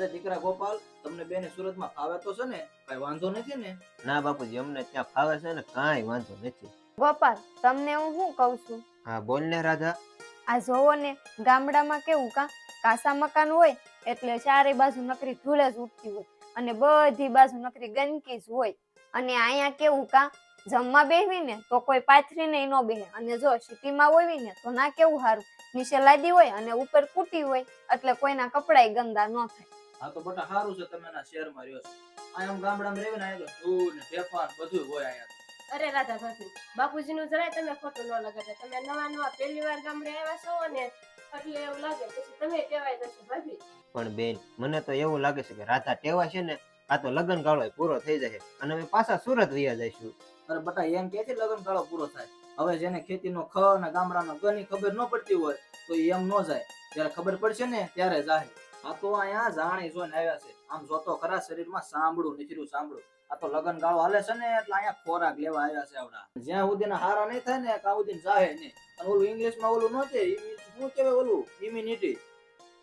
અરે દીકરા ગોપાલ, તમને બેને સુરતમાં ફાવે તો છે ને? કઈ વાંધો નથી ને? ના બાપુજી, અમને ત્યાં ફાવે છે ને, કાંઈ વાંધો નથી. ગોપાલ, તમને હું શું કહું છું, હા બોલ ને રાધા. આ જોવો ને, ગામડામાં કેવું કાસા મકાન હોય એટલે ચારે બાજુ નકરી ધૂળ જ ઉડતી હોય અને બધી બાજુ નકરી ગંદકી જ હોય. અને અહીંયા કેવું જમવા બેહવી ને તો કોઈ પાથરીને ન બેહે, અને જો સિટીમાં હોય ને તો ના કેવું સારું, નીચે લાદી હોય અને ઉપર કુટી હોય એટલે કોઈના કપડાય ગંદા ન થાય. હા તો બટા સારું છે તમે ના શહેરમાં રહ્યો છો. આમ ગામડામાં રહેવું ને અહીંયા તો ધૂળ ને ઢેફાન બધું હોય અહીંયા. અરે રાધા ભાભી, બાપુજીનું જરાય તમે ખોટું ન લગાડતા. તમે નવા પહેલી વાર ગામડે આવ્યા છો ને એટલે એવું લાગે, પછી તમે ટેવાઈ જશો ભાભી. પણ બેન, મને તો એવું લાગે છે કે રાધા ટેવા છે ને, આ તો લગ્ન ગાળો પૂરો થઈ જશે અને અમે પાછા સુરત વયા જઈશું. અરે બટા, એમ ક્યાંથી લગ્ન ગાળો પૂરો થાય? હવે જેને ખેતીનો ખ અને ગામડાનો ગ ની ખબર ન પડતી હોય તો એમ ન જાય. જ્યારે ખબર પડશે ને ત્યારે જાય. આ તો અહીંયા જાણી જોઈને આવ્યા છે. આમ જોતો ખરા શરીરમાં સાંભળું નીચરું સાંભળું. આ તો લગ્ન ગાળો હાલે છે ને એટલે અહીંયા ખોરાક લેવા આવ્યા છે આવડા. જ્યાં સુધી હારા નહીં થાય ને ત્યાં સુધી જાહે નહીં. અને ઓલું ઇંગ્લિશમાં ઓલું ન છે, શું કહેવાય ઓલું, ઇમ્યુનિટી.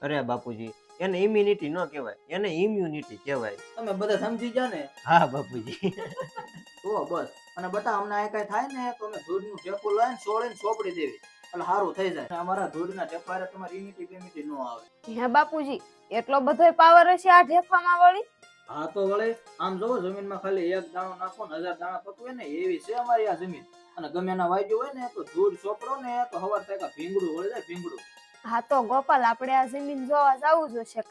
અરે બાપુજી, એને ઇમ્યુનિટી ન કહેવાય, એને ઇમ્યુનિટી કહેવાય. તમે બધા સમજી ગયા ને? હા બાપુજી. તો બસ. અને બટા, અમને આ કઈ થાય ને તો અમે ધૂળનું ટેપું લઈને સોળીને ચોપડી દેવી એટલે સારું થઈ જાય. અમારા ધૂળના ટેપારે તમારી ઇમ્યુનિટી ન આવે. હે બાપુજી, એટલો બધો પાવર હશે આ ઢેફામાં વળી? હા તો વળે, આમ જોવો જમીનમાં ખાલી એક દાણો નાખો ને 1000 દાણા પકવે ને એવી છે અમારી આ જમીન. અને ગમે ના વાગ્યું હોય ને તો ધૂળ ચોપડો ને તો હવાર થાય ભીંગડું વળી જાય, ભીંગડું. હા તો ગોપાલ, આપણે આ જમીન જોવા જવું જોશે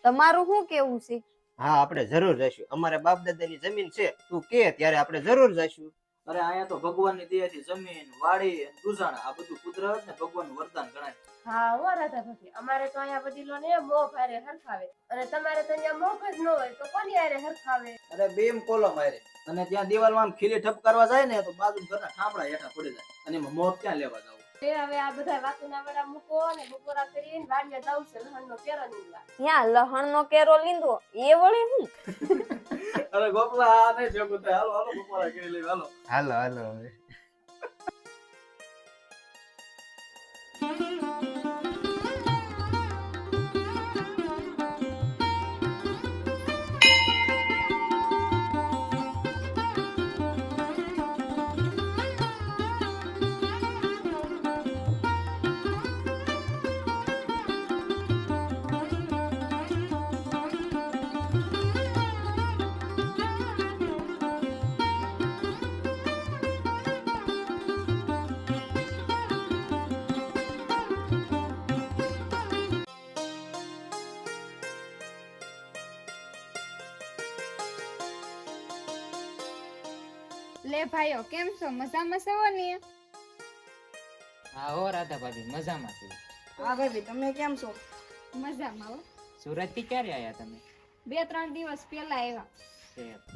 તમારું શું કેવું છે? હા, આપણે જરૂર જઈશું. અમારે બાપ દાદાની જમીન છે, તું કે ત્યારે આપણે જરૂર જઈશું. અરે અહીંયા તો ભગવાનની દયાથી જમીન, વાડી અને ગુજાણા આ બધું કુદરત ને ભગવાનનું વરદાન ગણાય. હા હો રાધા ભાભી, અમારે તો અહીંયા વડીલો ને મોહ ભારે હરખાવે, અને તમારે તો અહીંયા મોહ જ ન હોય તો કોની હારે હરખાવે? અરે બેમ કોલમ હારે. અને ત્યાં દિવાલમાં આમ ખીલી ઠપ કરવા જાય ને તો બાજુ ઘરના ઠામડા હેઠા પડી જાય. અને એમાં મોત ક્યાં લેવા જાવ? તે હવે આ બધા વાતુના વડા મૂકો અને બપોરા કરીને વાડીએ જાવ છે લહણનો કેરો નીકળવા. ત્યાં લહણનો કેરો લીંદો એ વળી હું? અરે ગોપલા, આ નહીં ભેગું થાય. હાલો હાલો બપોરા કરી લેવી. હાલો હાલો હાલો હવે. લે ભાઈઓ, કેમ છો? મજામાં છો ને? હા હો રાધા ભાભી, મજામાં છું. હા ભાભી, તમે કેમ છો? મજામાં હો. સુરત થી ક્યારે આયા તમે? 2-3 દિવસ પહેલા આવ્યા.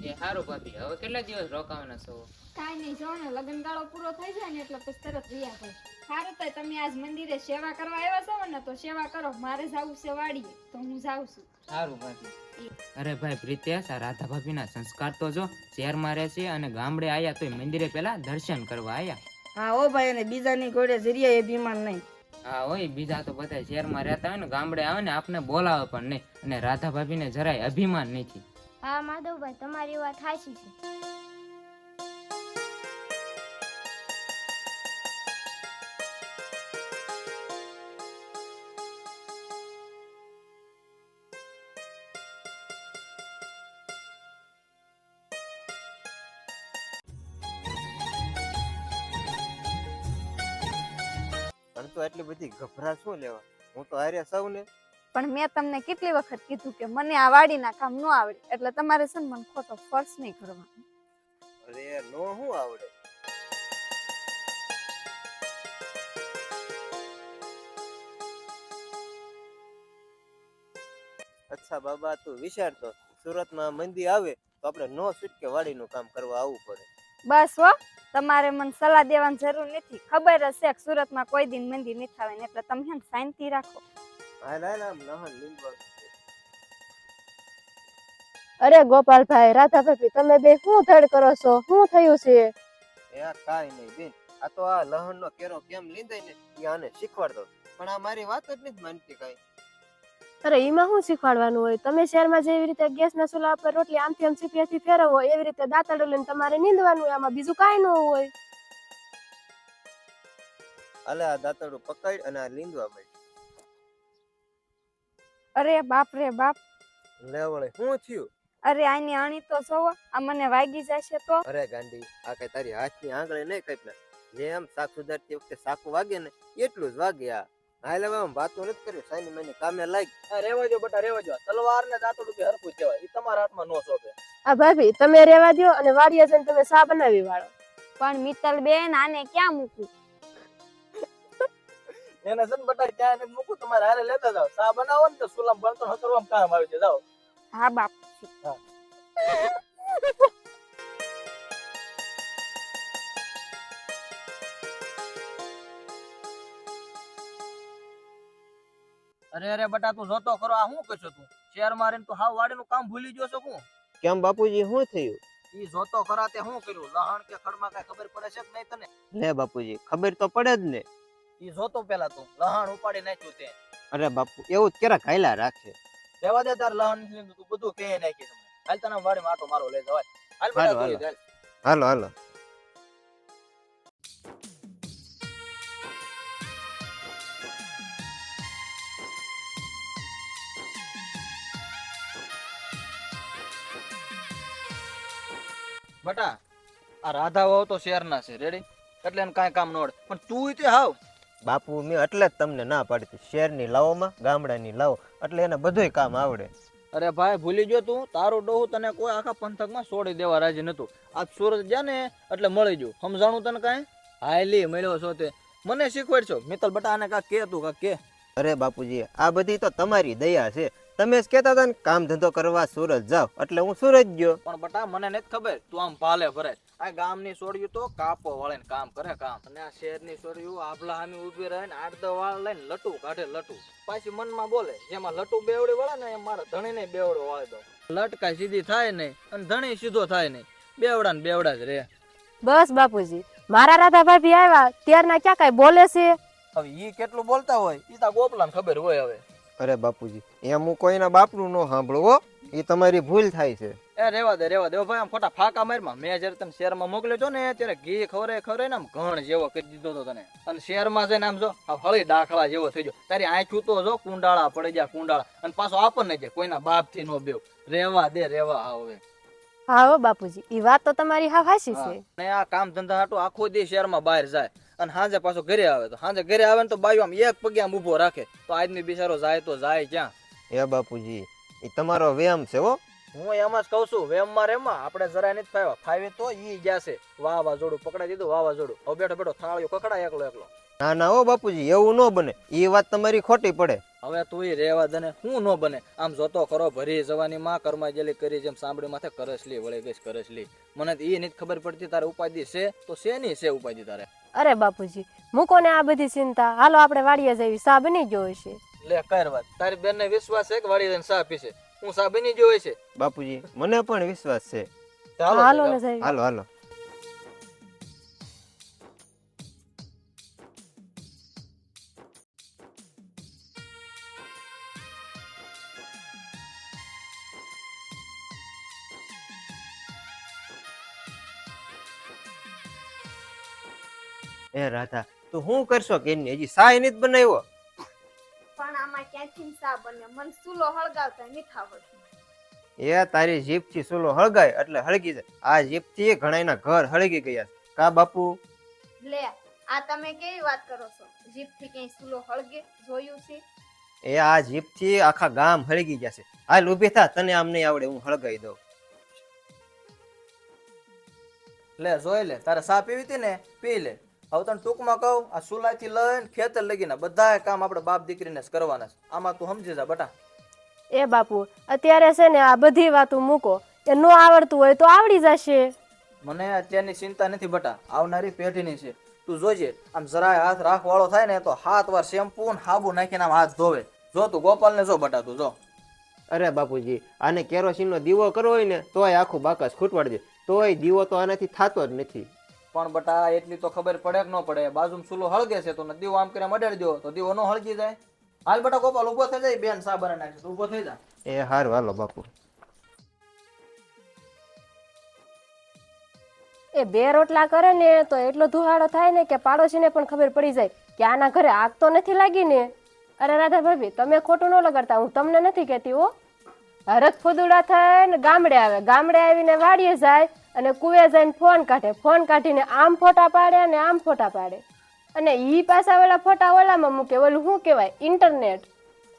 એ સારું ભાભી, હવે કેટલા દિવસ રોકાવાના છો? કાંઈ નહીં, જો ને લગ્ન ગાળો પૂરો થઈ જાય ને એટલે પછી તરત રહ્યા થાય. સારું તો તમે આજ મંદિરે સેવા કરવા આવ્યા છો ને તો સેવા કરો. મારે જાવું છે વાડીએ તો હું જાઉં છું. સારું ભાભી. અરે ભાઈ પ્રિતેશ, આ રાધા ભાભી ના સંસ્કાર તો જો, શહેરમાં રહે છે અને ગામડે આયા તો મંદિરે પેલા દર્શન કરવા આયા. હા ઓ ભાઈ, અને બીજાની ઘોડે જરિયા એ બીમાર નહીં. હા હોય, બીજા તો બધા શહેરમાં રહેતા હોય ને, ગામડે આવે ને આપને બોલાવે પણ નહીં. અને રાધા ભાભી ને જરાય અભિમાન નથી. હા માધવભાઈ, તમારી વાત સાચી છે. પણ તો એટલી બધી ગભરા શું લેવા? હું તો હારે સૌ ને. પણ મેં તમને કેટલી વખત કીધું કે મને આ વાડીના કામ ન આવડે, એટલે તમારે છે ને મને ખોટો ફોર્સ નહીં કરવાનો. અરે નો શું આવડે? અચ્છા બાબા, તું વિચાર તો, સુરતમાં મંદી આવે તો આપણે નો છૂટકે વાડીનું કામ કરવા આવવું પડે. બસ હો, તમારે મને સલાહ દેવાની જરૂર નથી. ખબર હશે કે સુરતમાં કોઈ દિન મંદી નથી આવે ને, એટલે તમે શાંતિ રાખો. હાલ હાલ, આમ લહણ લીંબવા. અરે ગોપાલભાઈ, રાધા ભાભી, તમે બે શું ધડ કરો છો? શું થયું છે? એ કાંઈ નહીં બેન, આ તો આ લહણનો કેરો કેમ લીંદાય ને એ આને શીખવાડતો, પણ આ મારી વાત જ નથી માનતી કાંઈ. અરે એમાં શું શીખવાડવાનું હોય? તમે શહેરમાં જેવી રીતે ગેસના ચૂલા પર રોટલી આમથી આમ સીપીયાથી ફેરવો એવી રીતે દાંતરડું લઈને તમારે નીંદવાનું હોય. આમાં બીજું કાંઈ ન હોય. અલે આ દાંતરડું પકડ અને આ લીંદવા માંડ. અરે બાપ રે બાપ, લે વળે શું થયું? અરે આની અણી તો જોવો, આ મને વાગી જશે તો. અરે ગાંડી, આ કઈ તારી હાથની આંગળે નહીં કાપના. જેમ શાક સુધારતી વખતે શાકું વાગે ને એટલું જ વાગે. આ હાલ હવે આમ વાતો નથી કરી, સાની મને કામે લાગ. રેવા જો બટા રેવા જો, તલવાર ને દાંતડું કે હરખું કહેવાય, ઈ તમારા હાથમાં નો સોંપે. આ ભાભી તમે રેવા દ્યો અને વાડીએ જઈને તમે શા બનાવી વાળો. પણ મિત્તલ બેન આને ક્યાં મૂકું? એને છે ને બટા ક્યાં નથી મૂકું, તમારે હારે લેતા જાવ. સા બનાવો ને તો સુલામ બળતો હકરવામાં કામ આવી જાય. જાઓ. હા બાપ. અરે બટા તું જોતો ખરો, આ શું કરશો તું? શેર મારીને તું હાવ વાડીનું કામ ભૂલી ગયો છો હું? કેમ બાપુજી શું થયું? ઈ જોતો ખરા તે શું કર્યું? લહણ કે ખડમાં કઈ ખબર પડે છે કે નહીં તને? લે બાપુજી, ખબર તો પડે જ ને. ઈ જોતો પેલા તું લહણ ઉપાડી નાખ્યું તે. અરે બાપુ, એવું જ કેરા ખાયલા રાખે. રેવા દે તાર લહણ નથી લીધું, તું બધું કહી નાખી તમને. હાલ તને વાડીમાં આટો મારો લઈ જવાય. હાલ બટા હાલો, તું હાલ. હાલો હાલો. બટા આ રાધા વહુ તો શહેરના છે રેડી, એટલે એને કાંઈ કામ ન આવડે. પણ તું તે હાવ બાપુ મેં એટલે જ તમને ના પાડતી, શહેરની લાવોમાં ગામડાની લાવો એટલે એને બધુંય કામ આવડે. અરે ભાઈ ભૂલી ગયો તું, તારું ડોહું તને કોઈ આખા પંથકમાં છોડી દેવા રાજી નતું. આ સુરત જા ને એટલે મળી ગયું. સમજાણું તને કાંઈ? હાયલી મળ્યો છો તે મને શીખવાડશો. મિત્તલ બટા આને કાંક કે તું કાંક કે. અરે બાપુજી, આ બધી તો તમારી દયા છે. તમે જ કહેતા હતા ને કામ ધંધો કરવા સુરત જાવ, એટલે હું સુરત ગયો. પણ બટા મને નથી ખબર તું આમ ભાલે ભરાય. આ ગામની છોડ્યું તો કાપો વાળીને કામ કરે કામ, અને આ શહેરની છોડ્યું આભલા હામી ઊભી રહે ને 8-10 વાળ લઈને લટુ કાઢે લટુ. પાછી મનમાં બોલે જેમાં લટુ બેવડી વળે ને એમ મારા ધણીને બેવડો વાળી દો. લટકાઈ સીધી થાય નહીં અને ધણી સીધો થાય નહીં, બેવડા ને બેવડા જ રે. બસ બાપુજી, મારા રાધા ભાભી આવ્યા ત્યારના ક્યાં કાંઈ બોલે છે? હવે ઈ કેટલું બોલતા હોય ઈ તા ગોપલાને ખબર હોય. હવે અરે બાપુજી, એમ હું કોઈના બાપનું ન સાંભળું હો, એ તમારી ભૂલ થાય છે. એ રેવા દે ભાઈ, આમ ખોટા ફાકા મારમાં. મેં જયારે તને શહેરમાં મોકલ્યો છો ને ત્યારે ઘી ખવરે ને આમ ઘણ જેવો કરી દીધો તો તને, અને શહેરમાં જઈને આમ જો આ હળી દાખલા જેવો થઈ ગયો. તારી આંખું તો જો કુંડાળા પડી ગયા કુંડાળા, અને પાછો આપણને જાય કોઈના બાપ થી નો બેવ. રેવા દે રેવા. હવે હા હો બાપુજી, ઈ વાત તો તમારી હાવ હાચી છે. ને આ કામ ધંધા હાટુ આખો દી શહેરમાં બહાર જાય અને સાંજે પાછો ઘરે આવે. તો સાંજે ઘરે આવે ને તો બાયું આમ એક પગે આમ ઊભો રાખે, તો આદમી બિચારો જાય તો જાય ક્યાં? એ બાપુજી, એ તમારો વ્યાયામ છે હો. હું એમ જ કઉ છું, વેમમાં રેમમાં આપણે જરાય નથી ફાવ્યા. ફાવે તો ઈ જશે. વાવાઝોડું પકડાઈ દીધું, વાવાઝોડું. હવે બેઠો બેઠો થાળીઓ કકડાય એકલો એકલો. ના ના હો બાપુજી, એવું ન બને. એ વાત તમારી ખોટી પડે. હવે તું રેવા દે ને, હું ન બને. આમ જોતો ખરો ભરી જવાની માં કર્મા જેલી કરી જેમ સાંભળી માથે કરસલી વળી ગઈ કરસલી. મને તો એ નથી ખબર પડતી તારે ઉપાધિ છે તો શેની છે ઉપાધિ તારે? અરે બાપુજી, મૂકો ને આ બધી ચિંતા, હાલો આપણે વાડીએ જઈએ. શા બની ગયો હશે. લે કર વાત. તારી બેન ને વિશ્વાસ છે કે વાળી જઈને સા પીશે? હું સા બની ગયો છે બાપુજી, મને પણ વિશ્વાસ છે. હાલો ને જઈએ. હાલો હાલો. એ રાધા, તું શું કરશો કે હજી સાય નથી બનાવ્યો? પણ આમાં ક્યાંથી સા બને? મન ચૂલો હળગાવતા નથી આવડતું. એ તારી જીભથી સુલો હળગાય એટલે હળગી જાય. આ જીભથી ઘણાયના ઘર હળગી ગયા છે. કા બાપુ? લે આ તમે કેવી વાત કરો છો? જીભથી ક્યાંય ચૂલો હળગે જોયું છે? એ આ જીભથી આખા ગામ હળગી ગયા છે. હાલ ઊભી થા, તને આમ નહીં આવડે, હું હળગાઈ દઉં. લે જોઈ લે. તારે સા પીવી હતી ને પી લે. હવે તને ટૂંકમાં કહું, આ સુલાઈ થી લઈને ખેતર લગીને બધા કામ આપણે બાપ દીકરીને જ કરવાના છે. આમાં તું સમજી જા બટા. એ બાપુ, અત્યારે છે ને આ બધી વાતો મૂકો. એ નો આવડતું હોય તો આવડી જશે. મને અત્યારની ચિંતા નથી બટા, આવનારી પેઢીની છે. તું જોજે, આમ જરાય હાથ રાખવાળો થાય ને તો 7 વાર શેમ્પુ ને સાબુ નાખીને આમ હાથ ધોવે. જો તું ગોપાલ ને જો બટા, તું જો. અરે બાપુજી, આને કેરોસીનનો દીવો કરવો હોય ને તોય આખું બાકસ ખૂટવાડી દે, તોય દીવો તો આનાથી થતો જ નથી. પણ બટા એટલી તો ખબર પડે કે ન પડે? બાજુમાં ચૂલો હળગે છે તો દીવો આમ કરીને અડાડી દો તો દીવો ન હળગી જાય? હાલ બેટા ગોપાલ ઉભો થઈ જાય, બેન સા બનાવી નાખશે, તું ઉભો થઈ જા. એ હારું હાલો બાપુ. એ 2 રોટલા કરે ને તો એટલો ધુહાડો થાય ને કે પાડોશીને પણ ખબર પડી જાય કે આના ઘરે આગ તો નથી લાગી ને. અરે રાધા ભાભી, તમે ખોટું ન લગાડતા, હું તમને નથી કહેતી હો. હરખ ફુદુડા થાય ને ગામડે આવે, ગામડે આવીને વાડીએ જાય અને કુવે જઈને ફોન કાઢે, ફોન કાઢીને આમ ફોટા પાડે અને આમ ફોટા પાડે, અને ઈ પાછા ઓલા ફોટા ઓલામાં મૂકે, ઓલું શું કહેવાય, ઇન્ટરનેટ.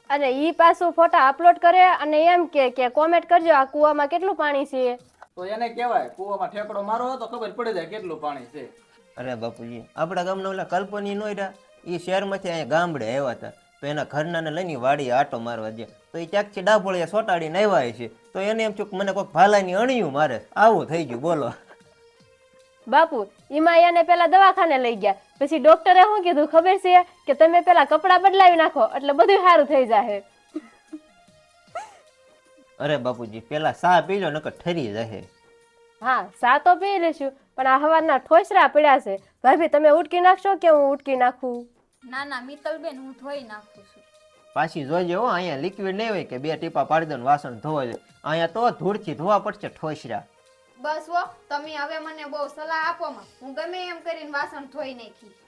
અને ઈ પાછું ફોટા અપલોડ કરે અને એમ કે કોમેન્ટ કરજો આ કુવામાં કેટલું પાણી છે. તો એને કહેવાય કૂવામાં ઠેકડો મારો તો ખબર પડી જાય કેટલું પાણી છે. અરે બાપુજી, આપણા ગામના ઓલા કલ્પની નો રહ્યા, એ શહેરમાંથી અહીંયા ગામડે આવ્યા હતા, તો એના ઘરનાને લઈને વાડી આટો મારવા ગયા, તો એ ક્યાંકથી ડાભોળિયા સોટાડીને આવ્યા છે, તો એને એમ થયું કે મને કોઈક ભાલાની અણિયું મારે, આવું થઈ ગયું. બોલો બાપુ, એમાં એને પેલા દવાખાને લઈ ગયા, પછી ડોક્ટરે શું કીધું ખબર છે કે તમે પેલા કપડાં બદલાવી નાખો એટલે બધું સારું થઈ જાય. અરે બાપુજી, પેલા સા પી લો નકર ઠરી જશે. હા, સા તો પી લેશું, પણ આ હવારના ઠોસરા પડ્યા છે. ભાભી, તમે ઉટકી નાખશો કે હું ઉટકી નાખું? ના ના મિત્તલબેન, હું ધોઈ નાખું છું. પાછી જોઈજો હો, અહીંયા લિક્વિડ નહીં હોય કે 2 ટીપા પાડી દો ને વાસણ ધોવા જાય, અહીંયા તો ધૂળથી ધોવા પડશે ઠોસરા. બસ હો, તમે હવે મને બહુ સલાહ આપો માં, હું ગમે એમ કરીને વાસણ ધોઈ નાખીશ.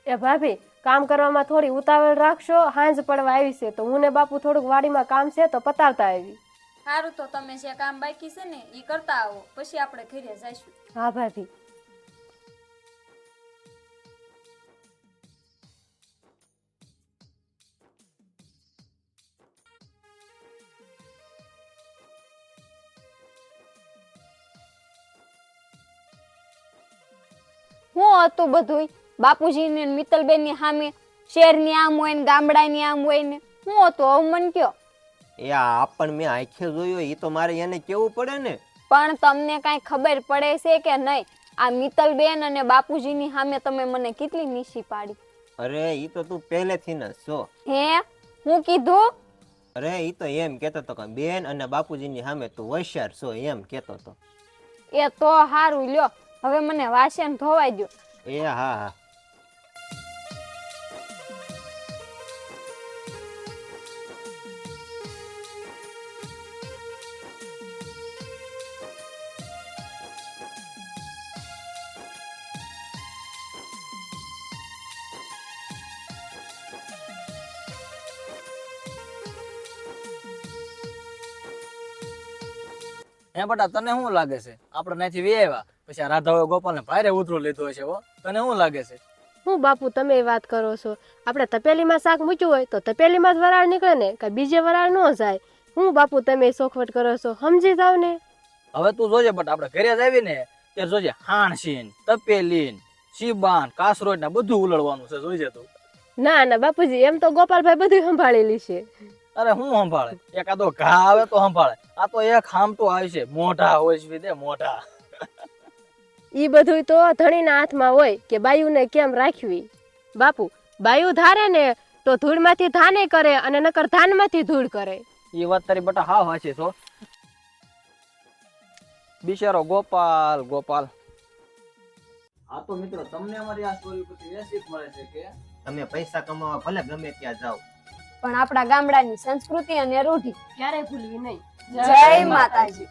એ ભાભી, કામ કરવામાં થોડી ઉતાવળ રાખશો, હાંજ પડવા આવી છે, તો હું ને બાપુ થોડુંક વાડીમાં કામ છે તો પતાવતા આવી. સારું, તો તમે જે કામ બાકી છે ને એ કરતા આવો, પછી આપણે ઘરે જઈશું. હા ભાભી. હું હતું બધું બાપુજી ને મિત્તલબેન ની સામે, શહેરની આમ હોય ને ગામડાની આમ હોય ને, હું હતું હવે મન કયો. એ આ પણ મેં આંખે જોયું, એ તો મારે એને કેવું પડે ને. પણ તમને કઈ ખબર પડે છે કે નહીં? આ મિત્તલબેન અને બાપુજીની સામે તમે મને કેટલી નીસી પાડી. અરે ઈ તો તું પહેલેથી ન છો. હે, હું કીધું? અરે ઈ તો એમ કેતો તો કે બેન અને બાપુજીની સામે તું હોશિયાર છો, એમ કેતો તો. એ તો હારું લ્યો, હવે મને વાસણ ધોવાઈ દો. એ હા હા. હે બેટા, તને શું લાગે છે આપણે ત્યાંથી વી આવ્યા પછી આ રાધાઓએ ગોપાલને ભારે ઉતરો લીધો છે હો? તને શું લાગે છે? હું બાપુ, તમે વાત કરો છો? આપણે તપેલીમાં શાક મૂક્યું હોય તો તપેલીમાં જ વરાળ નીકળે ને, કે બીજે વરાળ ન જાય. હું બાપુ, તમે સોખવટ કરો છો, સમજી જાવ ને. હવે તું જોજે બેટા, આપણે ઘરે જ આવી ને ત્યારે જોજે હાણસીન, તપેલીન, શીબાન, કાસરોટ ને બધું ઉલળવાનું છે, જોઈજે તું. ના ના બાપુજી, એમ તો ગોપાલભાઈ બધું સંભાળેલી છે. અરે હું સંભાળે, એકાદો ઘા આવે તો સંભાળે, આ તો એક હામટું આવે છે, મોઢા હોય છે દે મોઢા. ઈ બધું તો ધણીના હાથમાં હોય કે બાયુને કેમ રાખવી. બાપુ, બાયુ ધારે ને તો ધૂળમાંથી ધાને કરે અને નકર ધાનમાંથી ધૂળ કરે. એ વાત તારી બેટા હાવ સાચી છો. બિચારો ગોપાલ ગોપાલ. હા તો મિત્રો, તમને અમારી આ સ્ટોરી પરથી એ શીખ મળે છે કે તમે પૈસા કમાવા ભલે ગમે ત્યાં જાઓ, પણ આપણા ગામડાની સંસ્કૃતિ અને રૂઢિ ક્યારેય ભૂલવી નહીં. જય માતાજી.